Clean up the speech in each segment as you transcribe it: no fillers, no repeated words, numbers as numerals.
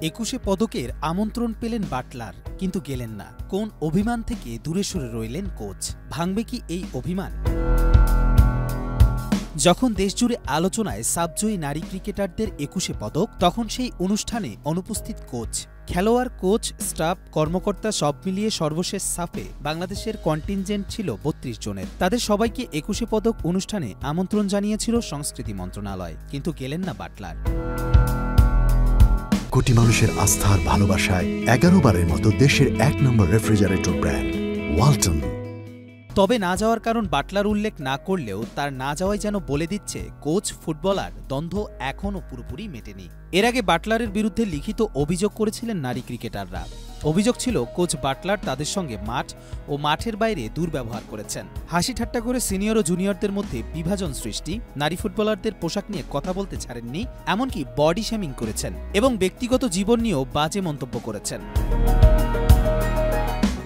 ২১ পদকের আমন্ত্রণ পেলেন বাটলার, কিন্তু গেলেন না। কোন অভিমান থেকে দূরে সরে রইলেন কোচ? ভাঙবে কি এই অভিমান? যখন দেশজুড়ে আলোচনায় সাবজয়ী নারী ক্রিকেটারদের ২১ পদক, তখন সেই অনুষ্ঠানে অনুপস্থিত কোচ। খেলোয়াড়, কোচ, স্টাফ, কর্মকর্তা সব মিলিয়ে সর্বশেষ সাফে বাংলাদেশের কন্টিনজেন্ট ছিল ৩২ জনের। তাদের সবাইকে ২১ পদক অনুষ্ঠানে আমন্ত্রণ জানিয়েছিল সংস্কৃতি মন্ত্রণালয়, কিন্তু গেলেন না বাটলার। কোটি মানুষের আস্থার ভালোবাসায় ১১ বারের মতো দেশের ১ নম্বর রেফ্রিজারেটর ব্র্যান্ড ওয়ালটন। তবে না যাওয়ার কারণ বাটলার উল্লেখ না করলেও তার না যাওয়াই যেন বলে দিচ্ছে কোচ ফুটবলার দ্বন্দ্ব এখনও পুরোপুরি মেটেনি। এর আগে বাটলারের বিরুদ্ধে লিখিত অভিযোগ করেছিলেন নারী ক্রিকেটাররা। অভিযোগ ছিল কোচ বাটলার তাদের সঙ্গে মাঠ ও মাঠের বাইরে দুর্ব্যবহার করেছেন। হাসি ঠাট্টা করে সিনিয়র ও জুনিয়রদের মধ্যে বিভাজন সৃষ্টি, নারী ফুটবলারদের পোশাক নিয়ে কথা বলতে ছাড়েননি, এমনকি বডি শেমিং করেছেন এবং ব্যক্তিগত জীবন নিয়েও বাজে মন্তব্য করেছেন।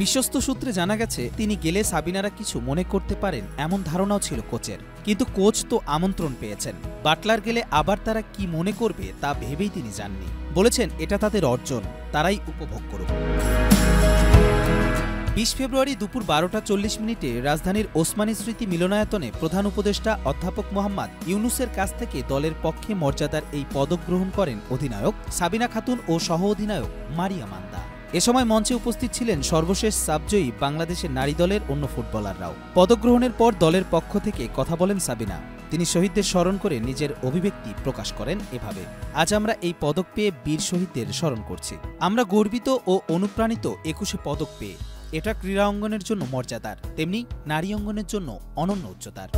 বিশ্বস্ত সূত্রে জানা গেছে, তিনি গেলে সাবিনারা কিছু মনে করতে পারেন এমন ধারণাও ছিল কোচের। কিন্তু কোচ তো আমন্ত্রণ পেয়েছেন, বাটলার গেলে আবার তারা কি মনে করবে তা ভেবেই তিনি যাননি। বলেছেন এটা তাদের অর্জন, তারাই উপভোগ করুক। ২০ ফেব্রুয়ারি দুপুর ১২টা ৪০ মিনিটে রাজধানীর ওসমানী স্মৃতি মিলনায়তনে প্রধান উপদেষ্টা অধ্যাপক মোহাম্মদ ইউনুসের কাছ থেকে দলের পক্ষে মর্যাদার এই পদক গ্রহণ করেন অধিনায়ক সাবিনা খাতুন ও সহ অধিনায়ক মারিয়া মান্দা। এ সময় মঞ্চে উপস্থিত ছিলেন সর্বশেষ সাবজয়ী বাংলাদেশের নারী দলের অন্য ফুটবলাররাও। পদক গ্রহণের পর দলের পক্ষ থেকে কথা বলেন সাবিনা। তিনি শহীদদের স্মরণ করে নিজের অভিব্যক্তি প্রকাশ করেন এভাবে: আজ আমরা এই পদক পেয়ে বীর শহীদদের স্মরণ করছি। আমরা গর্বিত ও অনুপ্রাণিত ২১ পদক পেয়ে। এটা ক্রীড়া অঙ্গনের জন্য মর্যাদার, তেমনি নারী অঙ্গনের জন্য অনন্য উচ্চতার।